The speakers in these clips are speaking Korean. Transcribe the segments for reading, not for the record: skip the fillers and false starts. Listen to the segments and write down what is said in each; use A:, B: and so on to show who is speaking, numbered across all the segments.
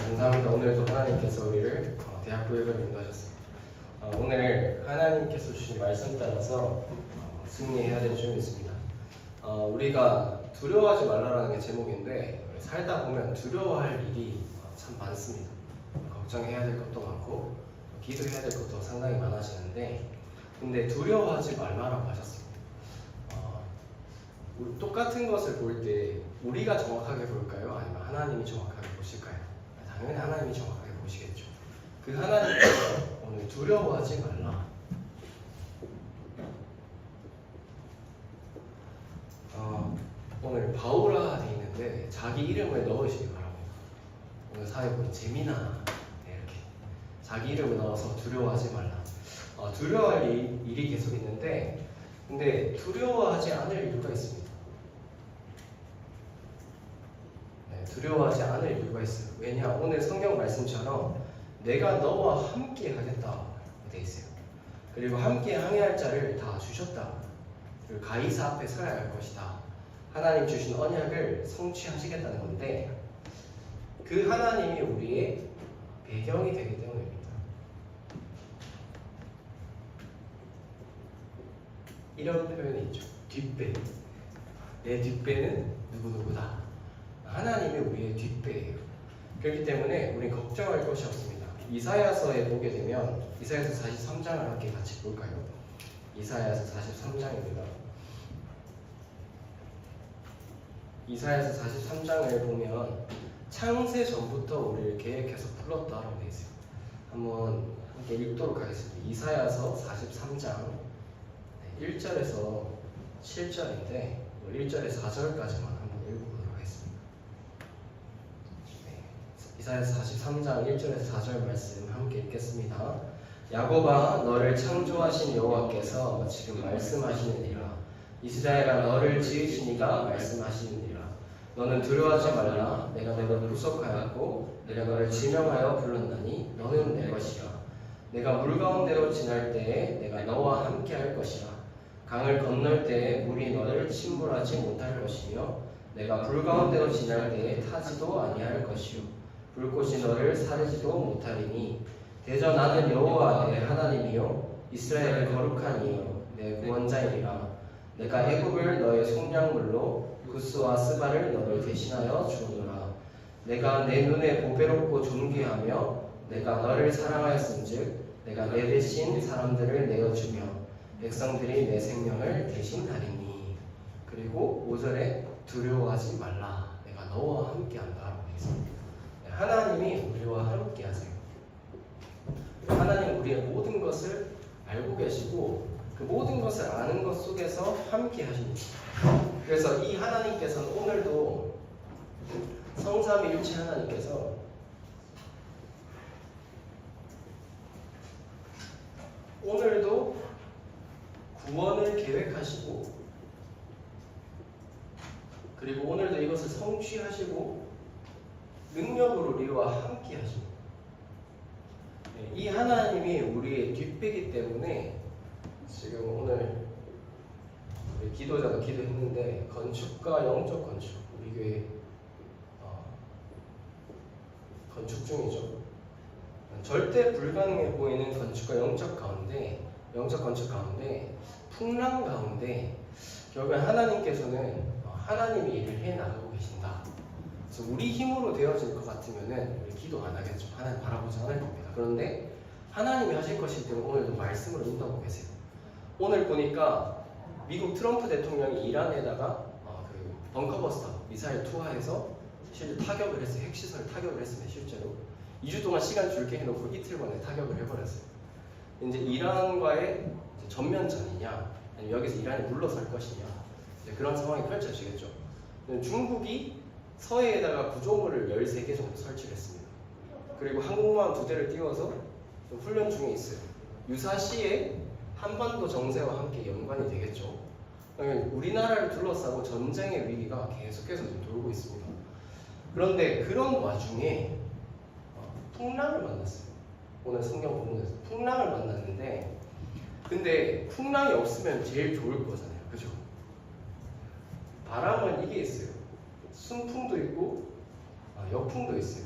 A: 감사합니다. 오늘도 하나님께서 우리를 대학 교육을 인도하셨습니다. 오늘 하나님께서 주신 말씀 따라서 승리해야 될 점이 있습니다. 우리가 두려워하지 말라라는 게 제목인데 살다 보면 두려워할 일이 참 많습니다. 걱정해야 될 것도 많고 기도해야 될 것도 상당히 많아지는데 근데 두려워하지 말라라고 하셨습니다. 똑같은 것을 볼 때 우리가 정확하게 볼까요? 아니면 하나님이 정확하게 보실까요? 당연히 하나님이 정확하게 보시겠죠. 그 하나님께서 오늘 두려워하지 말라. 오늘 바울아 돼 있는데 자기 이름을 넣으시기 바랍니다. 오늘 사회 보니 재미나 이렇게 자기 이름을 넣어서 두려워하지 말라. 두려워할 일이 계속 있는데 근데 두려워하지 않을 이유가 있습니다. 두려워하지 않을 이유가 있어요. 왜냐? 오늘 성경 말씀처럼 내가 너와 함께 하겠다 되어 있어요. 그리고 함께 항해할 자를 다 주셨다. 그리고 가이사 앞에 서야 할 것이다. 하나님 주신 언약을 성취하시겠다는 건데 그 하나님이 우리의 배경이 되기 때문입니다. 이런 표현이 있죠. 뒷배. 내 뒷배는 누구누구다. 하나님이 우리의 뒷배예요. 그렇기 때문에 우리는 걱정할 것이 없습니다. 이사야서에 보게 되면 이사야서 43장을 함께 같이 볼까요? 이사야서 43장입니다. 이사야서 43장을 보면 창세 전부터 우리를 계획해서 불렀다라고 되어 있어요. 한번 함께 읽도록 하겠습니다. 이사야서 43장 1절에서 7절인데 1절에서 4절까지만 이사야서 43장 1절에서 4절 말씀 함께 읽겠습니다. 야곱아 너를 창조하신 여호와께서 지금 말씀하시느니라. 이스라엘아 너를 지으시니가 말씀하시느니라. 너는 두려워하지 말라. 내가 너를 구속하였고 내가 너를 지명하여 불렀나니 너는 내 것이라. 내가 물 가운데로 지날 때에 내가 너와 함께 할 것이라. 강을 건널 때에 물이 너를 침몰하지 못할 것이며 내가 불 가운데로 지날 때에 타지도 아니할 것이요 불꽃이 너를 사르지도 못하리니 대저 나는 여호와 내 하나님이요 이스라엘의 거룩한 이요 내 구원자이니라. 내가 애굽을 너의 속량물로 구스와 스바를 너를 대신하여 주노라. 내가 내 눈에 보배롭고 존귀하며 내가 너를 사랑하였은즉 내가 내 대신 사람들을 내어주며 백성들이 내 생명을 대신하리니. 그리고 5절에 두려워하지 말라. 내가 너와 함께한다라고 되어 있습니다. 하나님이 우리와 함께 하세요. 하나님은 우리의 모든 것을 알고 계시고 그 모든 것을 아는 것 속에서 함께 하십니다. 그래서 이 하나님께서는 오늘도 성삼위일체 하나님께서 오늘도 구원을 계획하시고 그리고 오늘도 이것을 성취하시고 능력으로 우리와 함께 하십니다. 이 하나님이 우리의 뒷배이기 때문에 지금 오늘 우리 기도자도 기도했는데 건축과 영적 건축 우리 교회 건축 중이죠. 절대 불가능해 보이는 건축과 영적 건축 가운데 풍랑 가운데 결국엔 하나님께서는 하나님이 일을 해 나가고 계신다. 그래서 우리 힘으로 되어질 것 같으면은 우리 기도 안 하겠죠. 하나님 바라보지 않을 겁니다. 그런데 하나님이 하실 것이기 때문에 오늘도 말씀을 인도하고 계세요. 오늘 보니까 미국 트럼프 대통령이 이란에다가 그 벙커버스터 미사일 투하해서 실제 타격을 했어요. 핵시설 타격을 했습니다. 실제로 2주 동안 시간 줄게 해놓고 이틀 만에 타격을 해버렸어요. 이제 이란과의 전면전이냐 아니면 여기서 이란이 물러설 것이냐 그런 상황이 펼쳐지겠죠. 중국이 서해에다가 구조물을 13개 정도 설치를 했습니다. 그리고 항공모함 2대를 띄워서 훈련 중에 있어요. 유사시에 한반도 정세와 함께 연관이 되겠죠. 우리나라를 둘러싸고 전쟁의 위기가 계속해서 돌고 있습니다. 그런데 그런 와중에 풍랑을 만났어요. 오늘 성경 본문에서 풍랑을 만났는데 근데 풍랑이 없으면 제일 좋을 거잖아요. 그죠? 바람은 이게 있어요. 순풍도 있고 역풍도 있어요.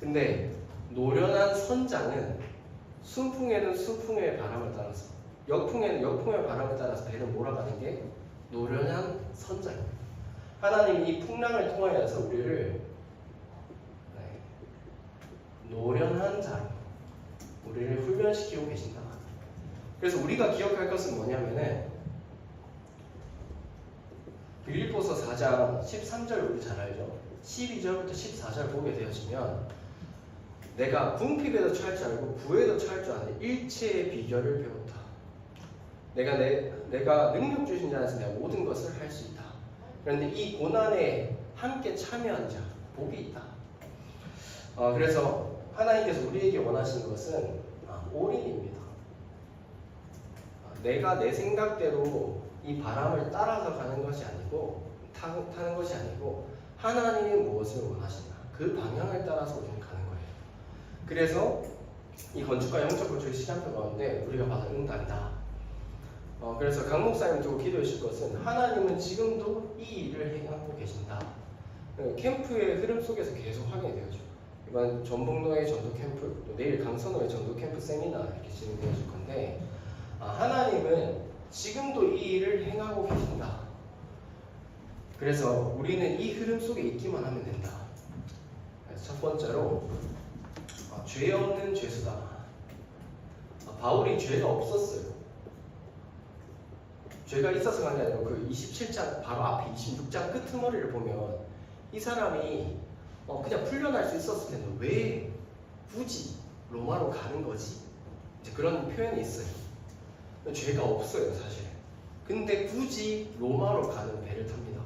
A: 근데 노련한 선장은 순풍에는 순풍의 바람을 따라서, 역풍에는 역풍의 바람을 따라서 배를 몰아가는 게 노련한 선장입니다. 하나님이 이 풍랑을 통하여서 우리를 노련한 자로 우리를 훈련시키고 계신다. 그래서 우리가 기억할 것은 뭐냐면은 빌립보서 4장 13절 우리 잘 알죠? 12절부터 14절 보게 되어지면 내가 궁핍에도 처할 줄 알고 부에도 처할 줄 아는 일체의 비결을 배웠다. 내가 능력 주신 자 안에서 내가 모든 것을 할 수 있다. 그런데 이 고난에 함께 참여한 자 복이 있다. 그래서 하나님께서 우리에게 원하시는 것은 올인입니다. 내가 내 생각대로 이 바람을 따라서 가는 것이 아니고 타는 것이 아니고 하나님이 무엇을 원하시나 그 방향을 따라서 우리는 가는 거예요. 그래서 이 건축과 영적 건축의 시간표 가운데 우리가 받은 응답이다. 그래서 강 목사님 두고 기도해 주실 것은 하나님은 지금도 이 일을 행하고 계신다. 캠프의 흐름 속에서 계속 확인이 되어죠. 이번 전북노예 전도 캠프, 또 내일 강선호의 전도 캠프 세미나 이렇게 진행되어질 건데 하나님은 지금도 이 일을 행하고 계신다. 그래서 우리는 이 흐름 속에 있기만 하면 된다. 그래서 첫 번째로 죄 없는 죄수다. 바울이 죄가 없었어요. 죄가 있어서가 아니라 그 27장 바로 앞에 26장 끄트머리를 보면 이 사람이 그냥 풀려날 수 있었을 텐데 왜 굳이 로마로 가는 거지? 이제 그런 표현이 있어요. 죄가 없어요 사실. 근데 굳이 로마로 가는 배를 탑니다.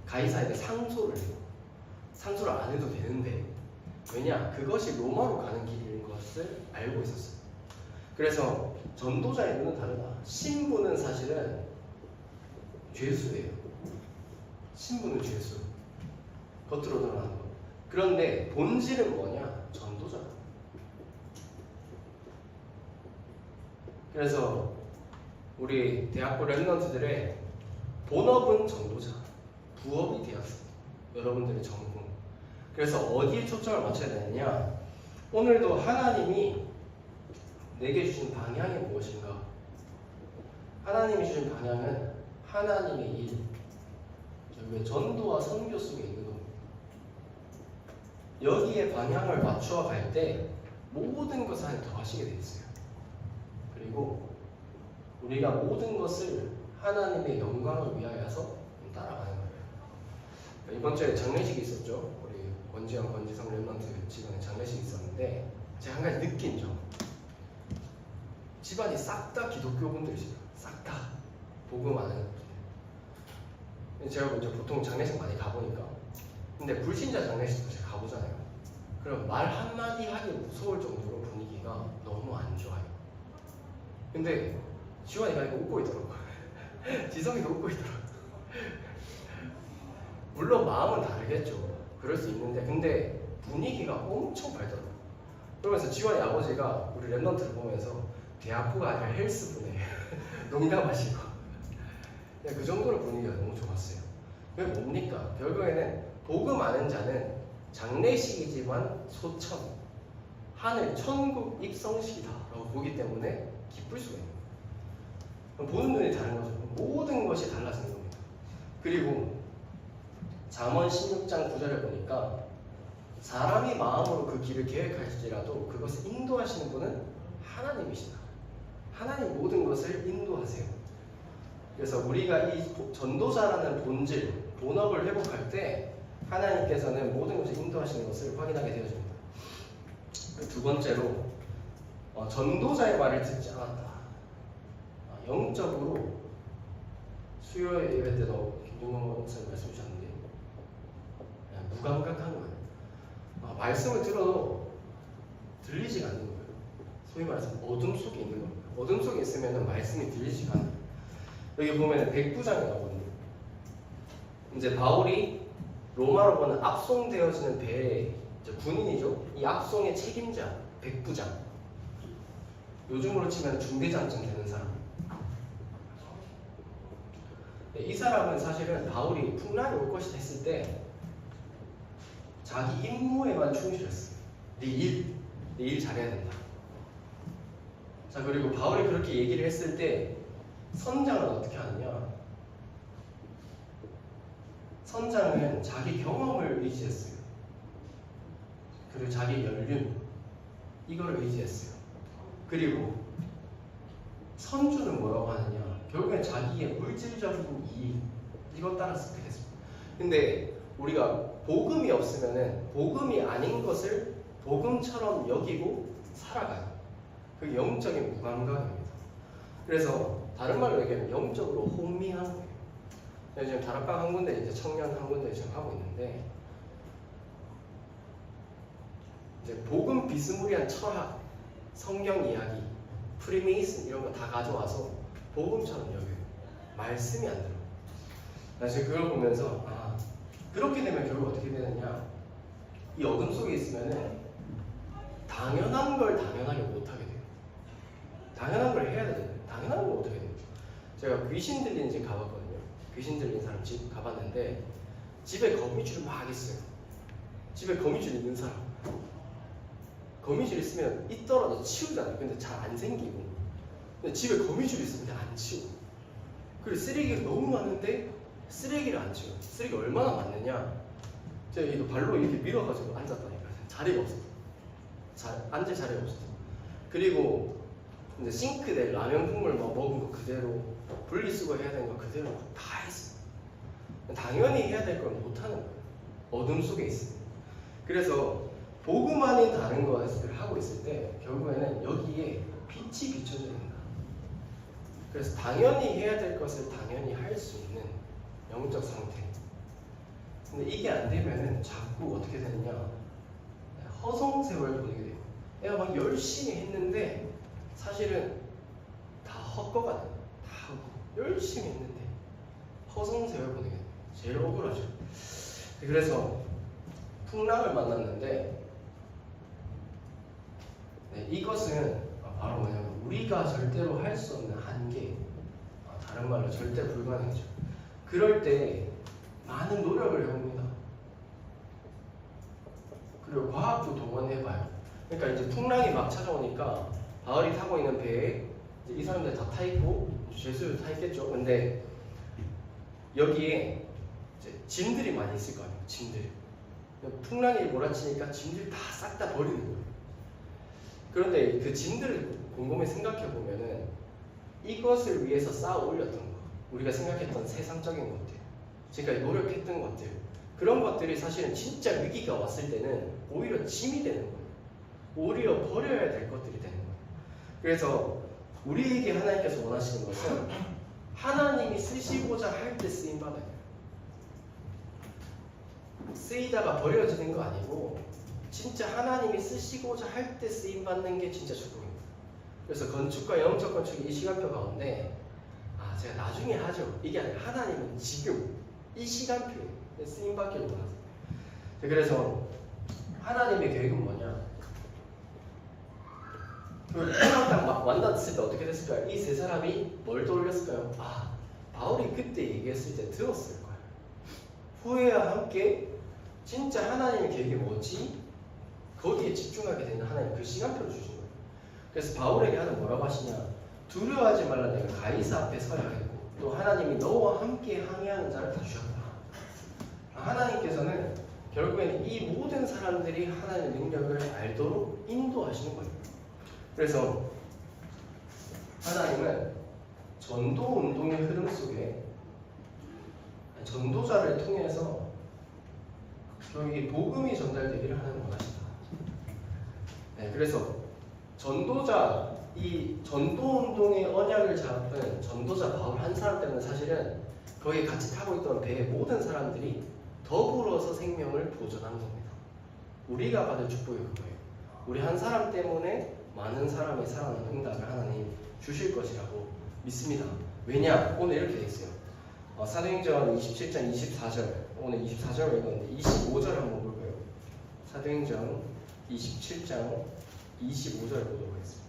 A: 가이사에게 상소를 해요. 상소를 안 해도 되는데 왜냐? 그것이 로마로 가는 길인 것을 알고 있었어요. 그래서 전도자의 눈은 다르다. 신부는 사실은 죄수예요. 신부는 죄수. 겉으로 드러나는 거. 그런데 본질은 뭐냐? 전도자. 그래서 우리 대학교 랩런트들의 본업은 전도자, 부업이 되었습니다. 여러분들의 전공. 그래서 어디에 초점을 맞춰야 되느냐? 오늘도 하나님이 내게 주신 방향이 무엇인가? 하나님이 주신 방향은 하나님의 일, 결국에 전도와 선교 속에 있는 겁니다. 여기에 방향을 맞추어 갈 때 모든 것을 하나님 더하시게 되어 있어요. 그리고 우리가 모든 것을 하나님의 영광을 위하여서 따라가는 거예요. 이번 주에 장례식이 있었죠. 우리 권지영, 권지성 랩런트 집안에 장례식이 있었는데 제가 한 가지 느낀 점, 집안이 싹 다 기독교 분들이시죠. 싹 다 복음 아는 분들. 제가 이제 보통 장례식 많이 가보니까, 근데 불신자 장례식도 제가 가보잖아요. 그럼 말 한마디 하기 무서울 정도로 분위기가 너무 안 좋아요. 근데 지환이가 이거 웃고 있더라고요. 지성이도 웃고 있더라고요. 물론 마음은 다르겠죠. 그럴 수 있는데 근데 분위기가 엄청 밝더라고요. 그러면서 지환이 아버지가 우리 랩런트를 보면서 대학부가 아니라 헬스부네 농담하시고 그 정도로 분위기가 너무 좋았어요. 그게 뭡니까? 결국에는 복음 아는 자는 장례식이지만 소천, 하늘, 천국 입성식이다라고 보기 때문에 기쁠 수가 있는 거예요. 보는 눈이 다른 거죠. 모든 것이 달라지는 겁니다. 그리고 잠언 16장 9절을 보니까 사람이 마음으로 그 길을 계획할지라도 그것을 인도하시는 분은 하나님이시다. 하나님 모든 것을 인도하세요. 그래서 우리가 이 전도자라는 본질, 본업을 회복할 때 하나님께서는 모든 것을 인도하시는 것을 확인하게 되어집니다. 두 번째로 전도자의 말을 듣지 않았다. 영적으로 수요 예배 때도 김종원 목사님 말씀 주셨는데 무감각한 거예요. 말씀을 들어도 들리지가 않는 거예요. 소위 말해서 어둠 속에 있는 겁니다. 어둠 속에 있으면 말씀이 들리지가 않아요. 여기 보면 백부장이 나오거든요. 이제 바울이 로마로 보는 압송되어지는 배의 군인이죠. 이 압송의 책임자 백부장. 요즘으로 치면 중대장쯤 되는 사람. 이 사람은 사실은 바울이 풍랑이 올 것이다 했을 때 자기 임무에만 충실했어요. 네 일 잘해야 된다. 자, 그리고 바울이 그렇게 얘기를 했을 때 선장은 어떻게 하느냐? 선장은 자기 경험을 의지했어요. 그리고 자기 연륜, 이걸 의지했어요. 그리고 선주는 뭐라고 하느냐? 결국엔 자기의 물질적인 이익, 이것 따라 선택했습니다. 근데 우리가 복음이 없으면은 복음이 아닌 것을 복음처럼 여기고 살아가요. 그게 영적인 무감각입니다. 그래서 다른 말로 얘기하면 영적으로 혼미한 거예요. 지금 다락방 한 군데, 이제 청년 한 군데 지금 하고 있는데, 이제 복음 비스무리한 철학, 성경 이야기, 프리메이슨 이런 거 다 가져와서 복음처럼 여겨요. 말씀이 안 들어. 나 지금 그걸 보면서 그렇게 되면 결국 어떻게 되느냐? 이 어둠 속에 있으면은 당연한 걸 당연하게 못하게 돼요. 당연한 걸 해야 되잖아요. 당연한 걸 못하게 돼요. 제가 귀신 들린 집 가봤거든요. 귀신 들린 사람 집 가봤는데 집에 거미줄 막 있어요. 집에 거미줄 있는 사람. 거미줄 있으면 있더라도 치우잖아요. 근데 잘 안 생기고. 근데 집에 거미줄 있으면 안 치워. 그리고 쓰레기가 너무 많은데 쓰레기를 안 치워. 쓰레기 얼마나 많느냐? 제가 이거 발로 이렇게 밀어가지고 앉았다니까요. 자리가 없어. 앉을 자리가 없어. 그리고 이제 싱크대 라면 국물 막 먹은 거 그대로 분리수거 해야 되는 거 그대로 다 했어. 당연히 해야 될 걸 못하는 거예요. 어둠 속에 있어요. 그래서 복음 아닌 다른 것을 하고 있을 때 결국에는 여기에 빛이 비춰져야 된다. 그래서 당연히 해야 될 것을 당연히 할 수 있는 영적 상태. 근데 이게 안 되면은 자꾸 어떻게 되느냐? 허송세월 보내게 돼요. 내가 막 열심히 했는데 사실은 다 헛거가 돼요. 다 하고 열심히 했는데 허송세월 보내게 돼요. 제일 억울하죠. 그래서 풍랑을 만났는데 이것은 바로 뭐냐면 우리가 절대로 할 수 없는 한계, 다른 말로 절대 불가능이죠. 그럴 때 많은 노력을 해봅니다. 그리고 과학도 동원해봐요. 그러니까 이제 풍랑이 막 찾아오니까 바울이 타고 있는 배에 이제 이 사람들 다 타 있고 죄수도 타 있겠죠. 근데 여기에 이제 짐들이 많이 있을 거 아니에요. 짐들. 풍랑이 몰아치니까 짐들 다 싹 다 버리는 거예요. 그런데 그 짐들을 곰곰이 생각해 보면은 이것을 위해서 쌓아 올렸던 거, 우리가 생각했던 세상적인 것들, 지금까지 노력했던 것들, 그런 것들이 사실은 진짜 위기가 왔을 때는 오히려 짐이 되는 거예요. 오히려 버려야 될 것들이 되는 거예요. 그래서 우리에게 하나님께서 원하시는 것은 하나님이 쓰시고자 할 때 쓰임 받아요. 쓰이다가 버려지는 거 아니고 진짜 하나님이 쓰시고자 할 때 쓰임 받는 게 진짜 축복입니다. 그래서 건축과 영적 건축이 이 시간표 가운데 제가 나중에 하죠. 이게 아니라 하나님은 지금 이 시간표에 쓰임 받기를 원하세요. 그래서 하나님의 계획은 뭐냐? 풍랑 딱 만났을 때 어떻게 됐을까요? 이 세 사람이 뭘 떠올렸을까요? 바울이 그때 얘기했을 때 들었을 거예요. 후회와 함께 진짜 하나님의 계획이 뭐지? 거기에 집중하게 되는 하나님 그 시간표를 주신 거예요. 그래서 바울에게 하는 뭐라고 하시냐? 두려워하지 말라 내가 가이사 앞에 서야 하겠고 또 하나님이 너와 함께 항해하는 자를 다 주셨다. 하나님께서는 결국에는 이 모든 사람들이 하나님의 능력을 알도록 인도하시는 거예요. 그래서 하나님은 전도 운동의 흐름 속에 전도자를 통해서 여기 복음이 전달되기를 하나님 원하시다. 그래서 전도자, 이 전도 운동의 언약을 잡은 전도자 바울 한 사람 때문에 사실은 거기 같이 타고 있던 배의 모든 사람들이 더불어서 생명을 보존한 겁니다. 우리가 받을 축복이 그거예요. 우리 한 사람 때문에 많은 사람이 살아나는 응답을 하나님 주실 것이라고 믿습니다. 왜냐? 오늘 이렇게 돼 있어요. 사도행전 27장 24절, 오늘 24절 읽었는데 25절 한번 볼까요? 사도행전 27장 25절 보도록 하겠습니다.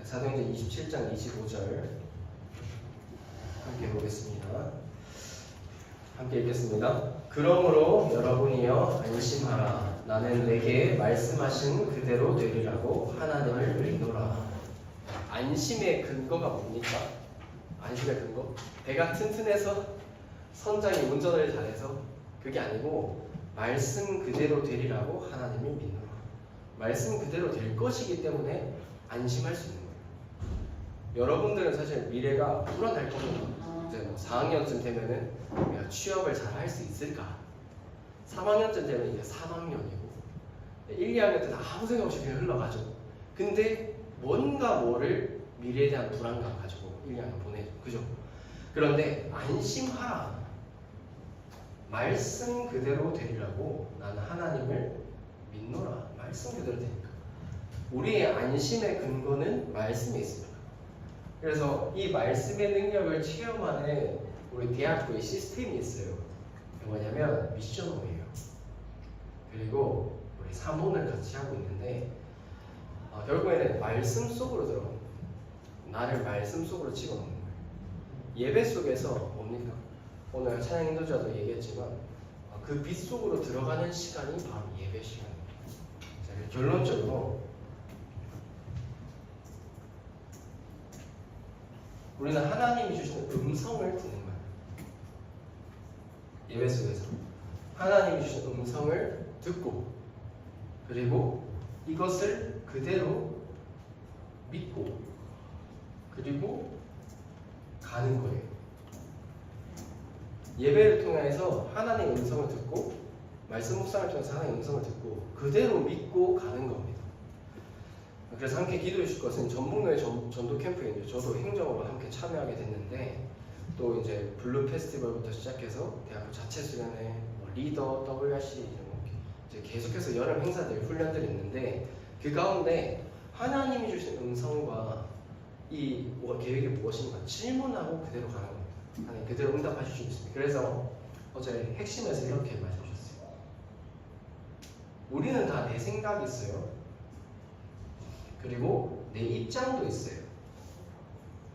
A: 사도행전 27장 25절 함께 보겠습니다. 함께 읽겠습니다. 그러므로 여러분이여 안심하라. 나는 내게 말씀하신 그대로 되리라고 하나님을 믿노라. 안심의 근거가 뭡니까? 안심의 근거? 배가 튼튼해서 선장이 운전을 잘해서 그게 아니고 말씀 그대로 되리라고 하나님을 믿노라. 말씀 그대로 될 것이기 때문에 안심할 수 있는 거예요. 여러분들은 사실 미래가 불안할 겁니다. 이제 뭐 4학년쯤 되면은 내가 취업을 잘 할 수 있을까? 3학년쯤 되면 이제 3학년이고 1, 2학년 때는 아무 생각 없이 그냥 흘러가죠. 근데 뭔가 뭐를 미래에 대한 불안감 가지고 1, 2학년 보내죠. 그죠? 그런데 안심하라. 말씀 그대로 되리라고 나는 하나님을 믿노라. 말씀 그대로 되니까. 우리의 안심의 근거는 말씀에 있습니다. 그래서 이 말씀의 능력을 체험하는 우리 대학교의 시스템이 있어요. 뭐냐면 미션홈이에요. 그리고 우리 사모를 같이 하고 있는데 결국에는 말씀 속으로 들어가는 거예요. 나를 말씀 속으로 집어넣는 거예요. 예배 속에서 뭡니까? 오늘 찬양 인도자도 얘기했지만 그 빛 속으로 들어가는 시간이 바로 예배 시간입니다. 자, 결론적으로 우리는 하나님이 주시는 음성을 듣는 거예요. 예배 속에서 하나님이 주신 음성을 듣고 그리고 이것을 그대로 믿고 그리고 가는 거예요. 예배를 통해서 하나님의 음성을 듣고 말씀 묵상을 통해서 하나님의 음성을 듣고 그대로 믿고 가는 겁니다. 그래서 함께 기도해 주실 것은 전북로의 전도 캠프에 저도 행정으로 함께 참여하게 됐는데 또 이제 블루 페스티벌부터 시작해서 대학교 자체 수련회, 리더, WRC 이런 거 이제 계속해서 여러 행사들, 훈련들이 있는데 그 가운데 하나님이 주신 음성과 이 계획이 무엇인가 질문하고 그대로 가는 겁니다. 하나님 그대로 응답하실 수 있습니다. 그래서 어제 핵심에서 이렇게 말씀해 주셨어요. 우리는 다 내 생각이 있어요. 그리고 내 입장도 있어요.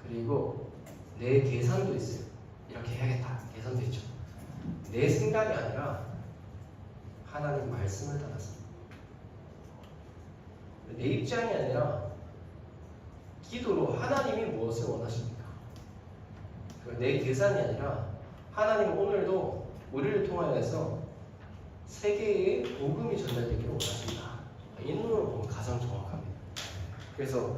A: 그리고 내 계산도 있어요. 이렇게 해야겠다. 계산도 있죠. 내 생각이 아니라 하나님 말씀을 따라서 내 입장이 아니라 기도로 하나님이 무엇을 원하십니까? 내 계산이 아니라 하나님 오늘도 우리를 통하여서 세계에 복음이 전달되기를 원하십니다. 이 눈으로 보면 가장 정확합니다. 그래서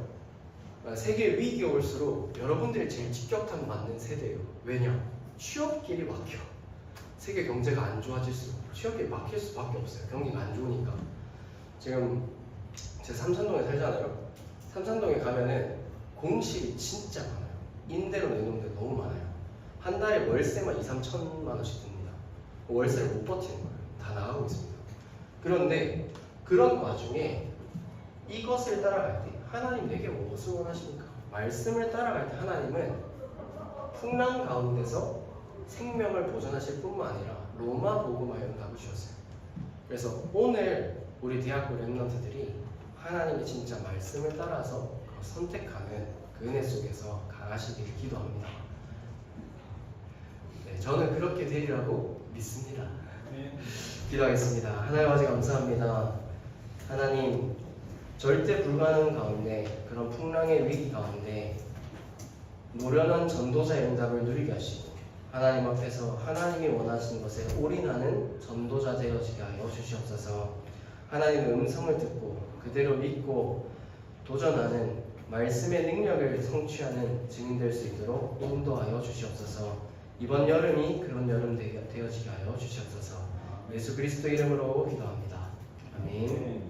A: 세계 위기가 올수록 여러분들이 제일 직격탄 맞는 세대예요. 왜냐? 취업길이 막혀. 세계 경제가 안 좋아질수록 취업길이 막힐 수밖에 없어요. 경기가 안 좋으니까. 지금 제 삼산동에 살잖아요. 삼산동에 가면은 공실이 진짜 많아요. 임대로 내놓은 데 너무 많아요. 한 달에 월세만 2, 3천만 원씩 듭니다. 월세를 못 버티는 거예요. 다 나가고 있습니다. 그런데 그런 와중에 이것을 따라갈 때 하나님 내게 무엇을 원하십니까? 말씀을 따라갈 때 하나님은 풍랑 가운데서 생명을 보존하실 뿐만 아니라 로마 복음화의 응답을 주셨어요. 그래서 오늘 우리 대학교 랩런트들이 하나님의 진짜 말씀을 따라서 선택하는 그 은혜 속에서 강하시기를 기도합니다. 네, 저는 그렇게 되리라고 믿습니다. 기도하겠습니다. 하나님 아버지 감사합니다. 하나님 절대 불가능 가운데 그런 풍랑의 위기 가운데 노련한 전도자의 응답을 누리게 하시고 하나님 앞에서 하나님이 원하시는 것에 올인하는 전도자 되어지게 하여 주시옵소서. 하나님의 음성을 듣고 그대로 믿고 도전하는 말씀의 능력을 성취하는 증인될 수 있도록 인도하여 주시옵소서. 이번 여름이 그런 여름 되어지게 하여 주시옵소서. 예수 그리스도 이름으로 기도합니다. 아멘.